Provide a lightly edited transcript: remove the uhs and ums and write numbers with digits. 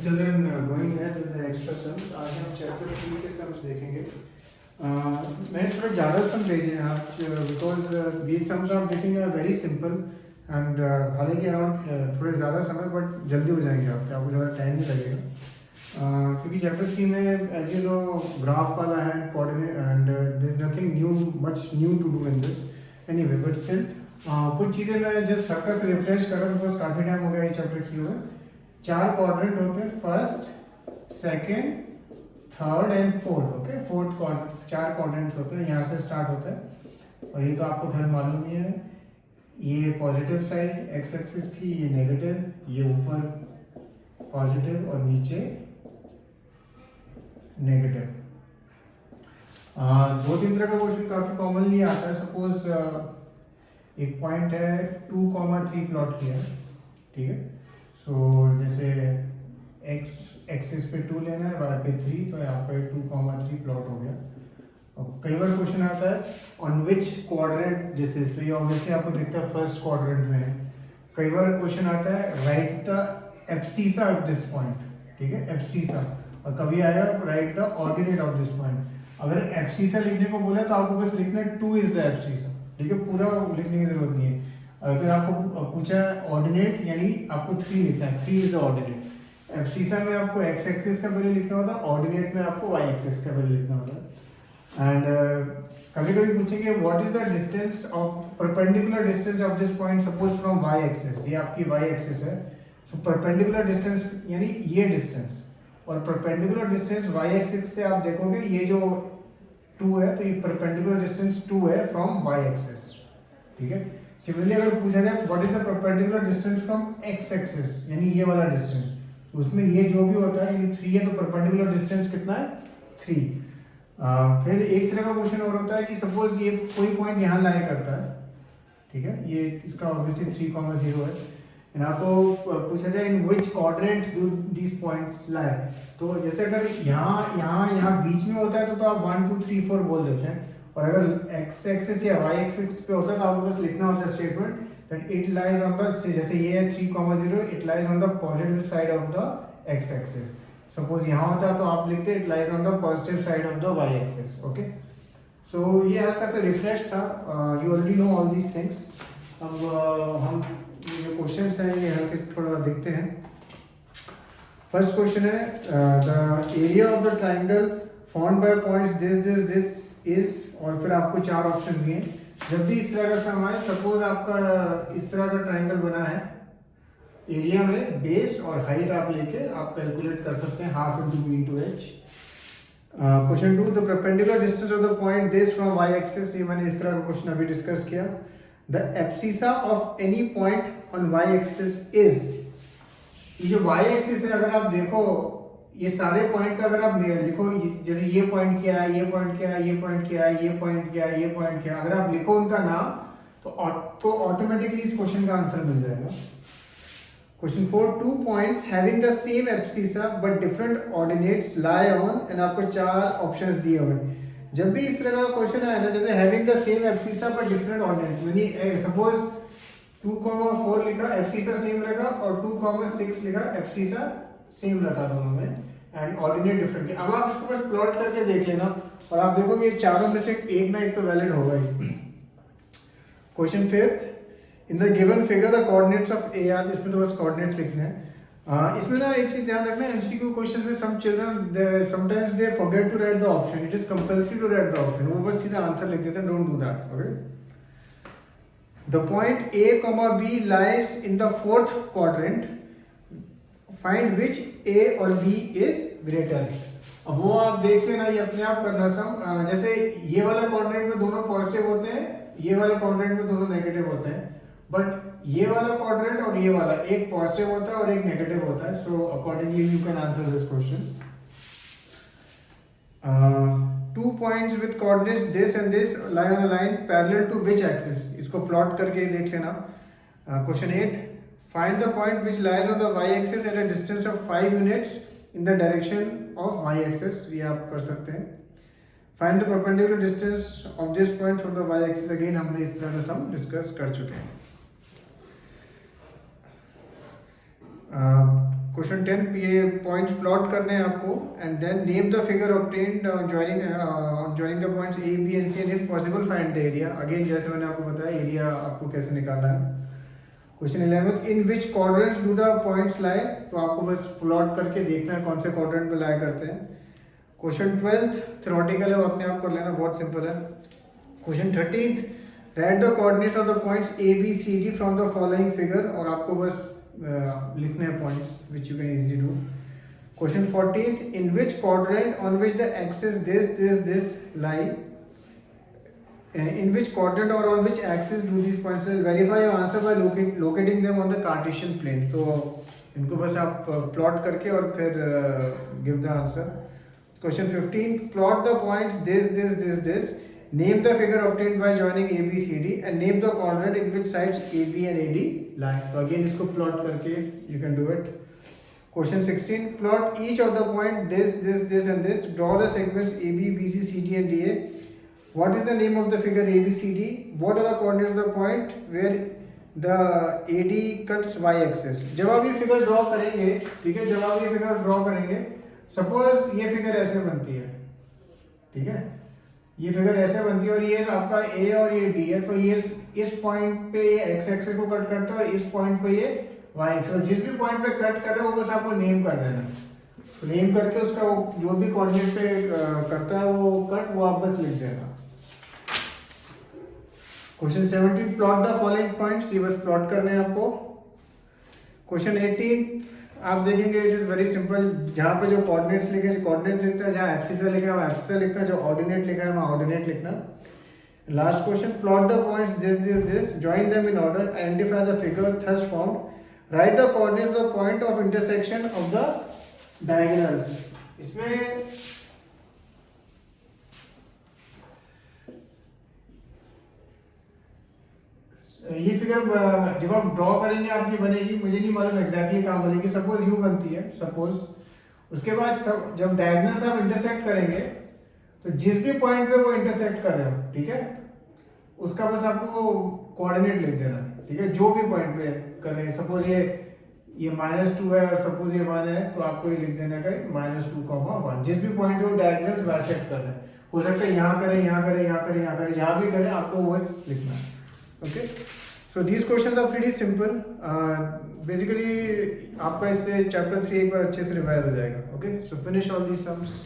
children, going ahead with the extra sums. आज हम chapter 3 के sums देखेंगे. मैंने थोड़े ज़्यादा सम भेजे हैं आज because these sums आप देखेंगे very simple and हालांकि अराउंड थोड़े ज़्यादा समय बट जल्दी हो जाएंगे आपको ज़्यादा टाइम नहीं लगेगा. क्योंकि चैप्टर 3 में एज यू नो ग्राफ वाला है coordinate and there is nothing new much new to do in this anyway but still कुछ चीज़ें मैं जस्ट हल्का से रिफ्रेश कर रहा हूँ बिकॉज काफ़ी टाइम हो गया ये चैप्टर किए हुए. 4 क्वाड्रेंट होते हैं, first second third and fourth. Okay, fourth 4 quadrants होते हैं, यहाँ से स्टार्ट होता है. और ये तो आपको खैर मालूम ही है, ये पॉजिटिव साइड एक्स एक्सिस की, ये नेगेटिव, ये ऊपर पॉजिटिव और नीचे नेगेटिव. 2-3 तरह का क्वेश्चन काफ़ी कॉमनली आता है. सपोज एक पॉइंट है 2,3 प्लॉट किया है, ठीक है. सो जैसे एक्स एक्सिस पे 2 लेना है, वाई पे 3, तो आपका 2,3 प्लॉट हो गया. और कई बार क्वेश्चन आता है on which quadrant this is, तो ये ऑब्वियसली आपको दिखता है फर्स्ट क्वाड्रेंट में है. कई बार क्वेश्चन आता है right the abscissa of this point, ठीक है, एब्सिसा. और कभी आएगा right the ordinate of this point. अगर एब्सिसा लिखने को बोला तो आपको बस लिखना है 2 इज द एब्सिसा, ठीक है, पूरा लिखने की जरूरत नहीं है. अगर आपको पूछा ऑर्डिनेट यानी आपको 3 लिखना है, 3 इज द ऑर्डिनेट. एब्सिसा में आपको एक्स एक्सिस का वैल्यू लिखना होता है, ऑर्डिनेट में आपको वाई एक्सिस का वैल्यू लिखना होता है. एंड कभी कभी पूछेंगे what is the distance of perpendicular distance of this point suppose from Y axis. ये आपकी वाई एक्सिस है. सो परपेंडिकुलर डिस्टेंस यानी ये डिस्टेंस, और परपेंडिकुलर डिस्टेंस वाई एक्सिस से आप देखोगे ये जो 2 है, तो ये परपेंडिकुलर डिस्टेंस 2 है फ्रॉम वाई एक्सिस, ठीक है. सिमिलरली अगर पूछा जाए what is the perpendicular distance from x axis यानी ये वाला डिस्टेंस, तो उसमें ये जो भी होता है यानी 3 है, तो परपेंडिकुलर डिस्टेंस कितना है 3. फिर एक तरह का क्वेश्चन और होता है कि सपोज ये कोई पॉइंट यहाँ लाई करता है, ठीक है, ये इसका ऑब्वियसली 3,0 है. आपको पूछा जाए in which quadrant do these points lie, तो जैसे अगर यहाँ बीच में होता है तो आप 1 2 3 4 बोल देते हैं. और अगर एक्स एक्सिस या वाई एक्सिस पे होता है तो आपको बस लिखना होता है statement that it lies on the, जैसे ये है 3,0, it lies on the positive side of the x axis. Suppose यहाँ होता है तो आप लिखते it lies on the positive side of the y axis. Okay, so ये हल्का सा रिफ्रेश था. You already know all these things. अब हम जो क्वेश्चंस हैं ये हल्के थोड़ा देखते हैं. फर्स्ट क्वेश्चन है the area of the triangle formed by points this is, और फिर आपको 4 ऑप्शन दिए. जब भी इस तरह का सम आए, सपोज आपका इस तरह का ट्राइंगल बना है, एरिया में बेस और हाइट आप लेके आप कैलकुलेट कर सकते हैं half into B into H. Question 2 the perpendicular distance of the point this from Y axis. ये मैंने इस तरह का क्वेश्चन अभी डिस्कस किया. The abscissa of any point on Y axis is. ये जो वाई एक्सिस है अगर आप देखो ये सारे पॉइंट का अगर आप लिखो, जैसे ये पॉइंट क्या है, ये पॉइंट क्या है, ये पॉइंट क्या है, ये पॉइंट क्या है, ये पॉइंट क्या है, अगर आप लिखो उनका नाम तो ऑटोमेटिकली इस क्वेश्चन का आंसर मिल जाएगा. Question 4 2 points having the same abscissa but different ordinates lie on, and आपको 4 ऑप्शंस दिए हुए. जब भी इस तरह का क्वेश्चन आया ना, जैसे having the same abscissa but different ordinates, यानी सपोज 2,4 लिखा एब्सिसा सेम रखा और 2,6 लिखा एब्सिसा सेम रखा दोनों में एंड ऑर्डिनेट डिफरेंट. अब आप इसको बस प्लॉट करके देख लेना और आप देखोगे ये चारों में से एक ना एक तो वैलिड होगा ही. Question 5 in the given figure the coordinates of A R. इसमें तो बस कोऑर्डिनेट्स लिखने हैं. इसमें ना एक चीज ध्यान रखना, एमसीक्यू क्वेश्चंस में some children sometimes they forget to write the option. It is compulsory to write the option. वो बस सीधा आंसर लिख देते हैं. Don't do that. Okay, the point A comma B lies in the fourth quadrant. Find which A और B is greater. अब वो आप देख लेना, ये अपने आप करना सम. जैसे ये वाला क्वाड्रेंट में दोनों पॉजिटिव होते हैं, ये वाले क्वाड्रेंट में दोनों नेगेटिव होते हैं, बट ये वाला क्वाड्रेंट और ये वाला एक पॉजिटिव होता है और एक नेगेटिव होता है. So accordingly you can answer this question. 2 points with coordinates this and this lie on a line parallel to which axis. इसको प्लॉट करके देख लेना. Question 8 find the point which lies on the y-axis at a distance of 5 units in the direction of y-axis. ये आप कर सकते हैं. Find the perpendicular distance of this point from the y-axis. Again हमने इस तरह का सम डिस्कस कर चुके हैं. क्वेश्चन 10 ये पॉइंट्स प्लॉट करने हैं आपको and then name the figure obtained joining the points A B and C and if possible find the area. Again जैसे मैंने आपको बताया एरिया आपको कैसे निकालना है। Question 11 in which quadrants do the points lie, तो आपको बस प्लॉट करके देखना है कौन से क्वाड्रेंट पे लाई करते हैं। क्वेश्चन 12 थ्योरेटिकल है, वो अपने आप कर लेना, बहुत सिंपल है। Question 13 write the coordinates of the points A B C D from the following figure, और आपको बस लिखने हैं points which you can easily do. Question 14 in which quadrant on which the axis this lie, in which quadrant or on which axis do these points lie? Verify your answer by locating them on the Cartesian plane। तो इनको बस आप plot करके और फिर give the answer। Question 15 plot the points this name the figure obtained by joining A B C D and name the quadrant in which sides A B and A D lie। तो again इसको plot करके you can do it। Question 16 plot each of the point this and this, draw the segments A B B C C D and D A। What is the name of the figure ABCD? What are the coordinates of the point where the AD cuts y axis? जब आप ये figure draw करेंगे, ठीक है, जब आप ये figure draw करेंगे, सपोज ये फिगर ऐसे बनती है, ठीक है, ये फिगर ऐसे बनती है और ये आपका A और ये D है, तो ये इस पॉइंट पे ये x एक्सिस को कट करता है और इस पॉइंट पे ये y एक्सिस, जिस भी पॉइंट पे कट कर रहे हो वो बस आपको नेम कर देना, नेम करके उसका जो भी कोऑर्डिनेट पे करता है वो कट, वो आप बस लिख देना। Question 17 plot the following points, ये बस प्लॉट करने हैं आपको। क्वेश्चन 18 आप देखेंगे इट इज वेरी सिंपल, जहाँ पे जो कोऑर्डिनेट्स लिखे कोऑर्डिनेट्स लिखना है, जहाँ एब्सिसा लिखा है वहाँ एब्सिसा लिखना, जो ऑर्डिनेट लिखा है वहाँ ऑर्डिनेट लिखना। Last question plot the points this join them in order, identify the figure thus found, right the coordinates the point of intersection of the diagonals. इसमें ये फिगर जब आप ड्रॉ करेंगे आपकी बनेगी, मुझे नहीं मालूम एग्जैक्टली कहाँ बनेगी, सपोज यू बनती है सपोज। उसके बाद जब डायगोनल्स आप इंटरसेक्ट करेंगे तो जिस भी पॉइंट पे वो इंटरसेक्ट कर रहे हो, ठीक है, उसका बस आपको कोऑर्डिनेट लिख देना, ठीक है, जो भी पॉइंट पे कर रहे हैं। सपोज ये -2 है और सपोज ये 1 है, तो आपको ये लिख देना है -2, 1, जिस भी पॉइंट पे वो डायगोनल्स बाइसेक्ट कर रहे हैं। हो सकता है यहाँ करें, यहाँ करें, यहाँ करें, यहाँ करें, जहाँ भी करें आपको वो बस लिखना है। Okay, so these questions are pretty simple. Basically आपका इससे चैप्टर 3 एक बार अच्छे से रिवाइज हो जाएगा। Okay, so finish all these sums.